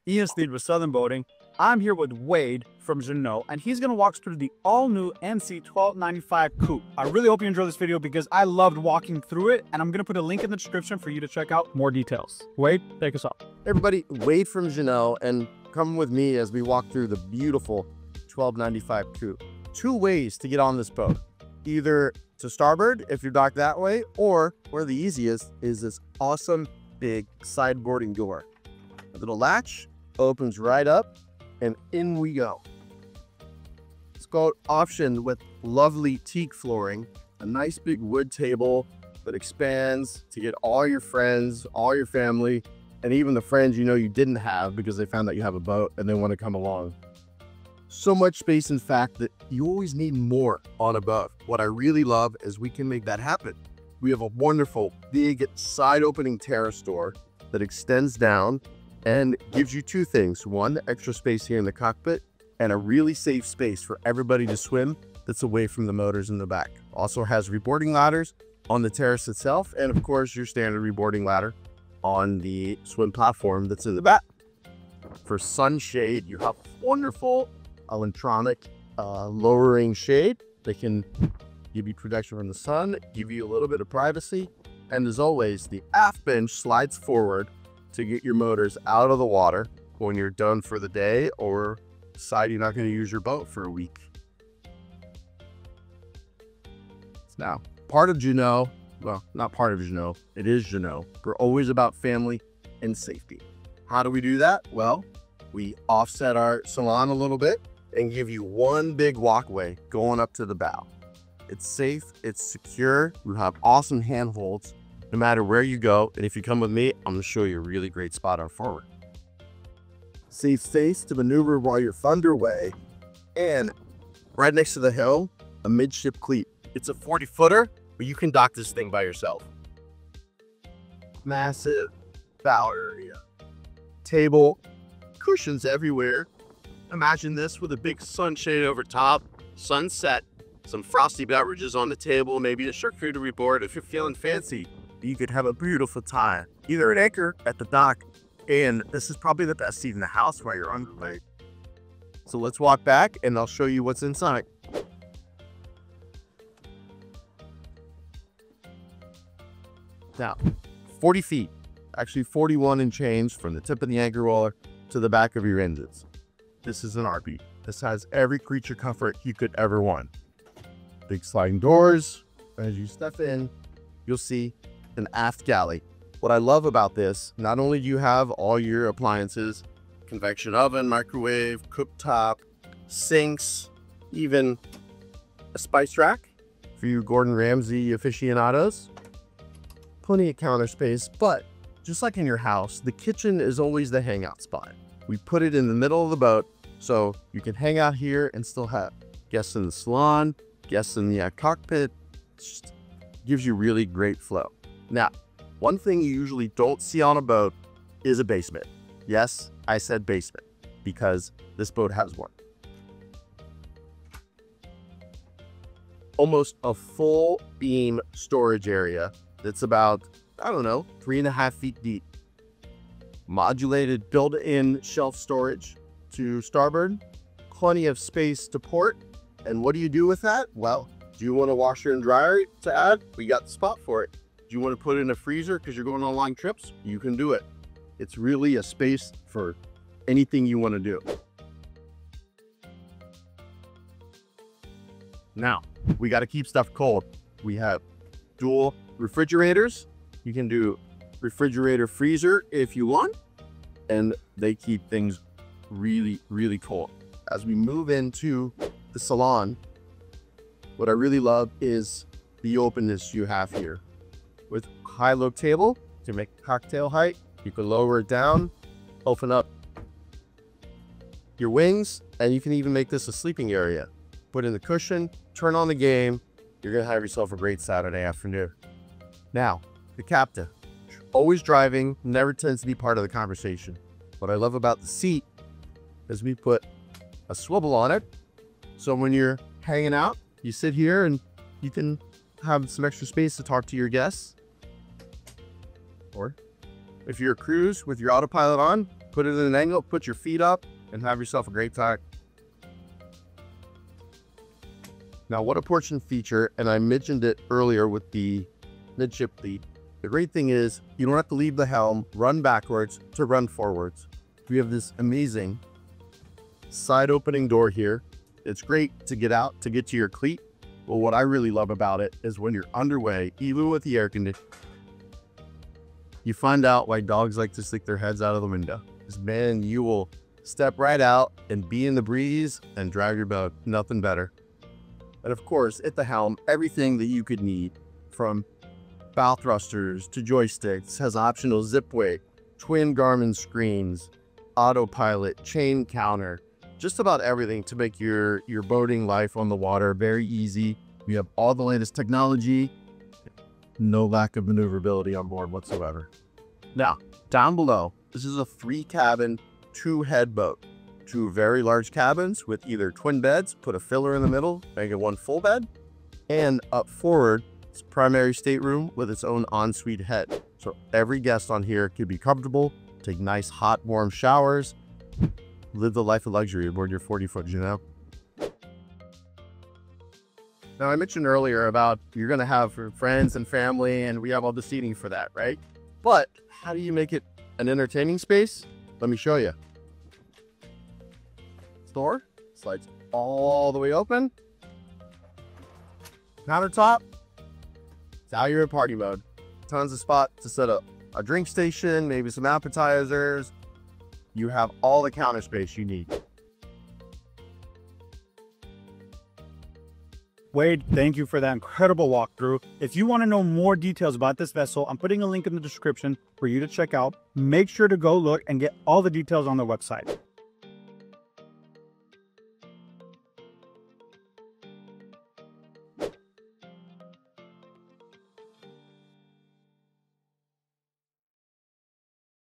Ian Steed with Southern Boating. I'm here with Wade from Jeanneau, and he's going to walk us through the all-new NC 1295 Coupe. I really hope you enjoy this video because I loved walking through it, and I'm going to put a link in the description for you to check out more details. Wade, take us off. Hey everybody, Wade from Jeanneau, and come with me as we walk through the beautiful 1295 Coupe. Two ways to get on this boat. Either to starboard if you're docked that way, or where the easiest is this awesome big sideboarding door. A little latch opens right up, and in we go. This boat optioned with lovely teak flooring, a nice big wood table that expands to get all your friends, all your family, and even the friends you know you didn't have because they found out you have a boat and they want to come along. So much space, in fact, that you always need more on a boat. What I really love is we can make that happen. We have a wonderful big side opening terrace door that extends down and gives you two things. One, extra space here in the cockpit, and a really safe space for everybody to swim that's away from the motors in the back. Also has reboarding ladders on the terrace itself, and of course your standard reboarding ladder on the swim platform that's in the back. For sunshade, you have wonderful electronic lowering shade that can give you protection from the sun, give you a little bit of privacy, and as always, the aft bench slides forward to get your motors out of the water when you're done for the day or decide you're not going to use your boat for a week. It's now part of Jeanneau. Well, not part of Jeanneau. It is Jeanneau. We're always about family and safety. How do we do that? Well, we offset our salon a little bit and give you one big walkway going up to the bow. It's safe, it's secure. We have awesome handholds no matter where you go. And if you come with me, I'm gonna show you a really great spot on forward. Safe space to maneuver while you're underway. And right next to the hill, a midship cleat. It's a 40-footer, but you can dock this thing by yourself. Massive bow area. Table, cushions everywhere. Imagine this with a big sunshade over top, sunset, some frosty beverages on the table, maybe a charcuterie board. If you're feeling fancy, you could have a beautiful time. Either an anchor at the dock, and this is probably the best seat in the house while you're underway. So let's walk back and I'll show you what's inside. Now, 40 feet, actually 41 and change from the tip of the anchor roller to the back of your engines. This is an RV. This has every creature comfort you could ever want. Big sliding doors. As you step in, you'll see an aft galley. What I love about this, not only do you have all your appliances, convection oven, microwave, cooktop, sinks, even a spice rack for you Gordon Ramsay aficionados. Plenty of counter space, but just like in your house, the kitchen is always the hangout spot. We put it in the middle of the boat so you can hang out here and still have guests in the salon, guests in the cockpit. It just gives you really great flow. Now, one thing you usually don't see on a boat is a basement. Yes, I said basement because this boat has one. Almost a full beam storage area that's about, I don't know, 3.5 feet deep. Modulated built-in shelf storage to starboard, plenty of space to port. And what do you do with that? Well, do you want a washer and dryer to add? We got the spot for it. Do you want to put it in a freezer because you're going on long trips? You can do it. It's really a space for anything you want to do. Now, we got to keep stuff cold. We have dual refrigerators. You can do refrigerator freezer if you want, and they keep things really, really cold. As we move into the salon, what I really love is the openness you have here. With high-low table to make cocktail height, you can lower it down, open up your wings, and you can even make this a sleeping area. Put in the cushion, turn on the game, you're gonna have yourself a great Saturday afternoon. Now, the captain, always driving, never tends to be part of the conversation. What I love about the seat is we put a swivel on it. So when you're hanging out, you sit here and you can have some extra space to talk to your guests. Or if you're a cruise with your autopilot on, Put it in an angle, put your feet up, and have yourself a great time. Now, what a portion feature, and I mentioned it earlier with the midship lead. The great thing is you don't have to leave the helm, run backwards to run forwards. We have this amazing side opening door here. It's great to get out, to get to your cleat. But what I really love about it is when you're underway, even with the air conditioning, you find out why dogs like to stick their heads out of the window. Because man, you will step right out and be in the breeze and drive your boat. Nothing better. And of course, at the helm, everything that you could need, from bow thrusters to joysticks, has optional zip weight, twin Garmin screens, autopilot, chain counter, just about everything to make your boating life on the water very easy. We have all the latest technology, no lack of maneuverability on board whatsoever. Now, down below, this is a 3-cabin, 2-head boat. 2 very large cabins with either twin beds, put a filler in the middle, make it 1 full bed, and up forward, it's a primary stateroom with its own ensuite head. So every guest on here could be comfortable, take nice, hot, warm showers, live the life of luxury aboard your 40-foot Jeanneau. Now, I mentioned earlier about you're going to have friends and family, and we have all the seating for that, right? But how do you make it an entertaining space? Let me show you. Door slides all the way open. Countertop. Now you're in party mode. Tons of spot to set up a drink station, maybe some appetizers. You have all the counter space you need. Wade, thank you for that incredible walkthrough. If you want to know more details about this vessel, I'm putting a link in the description for you to check out. Make sure to go look and get all the details on their website.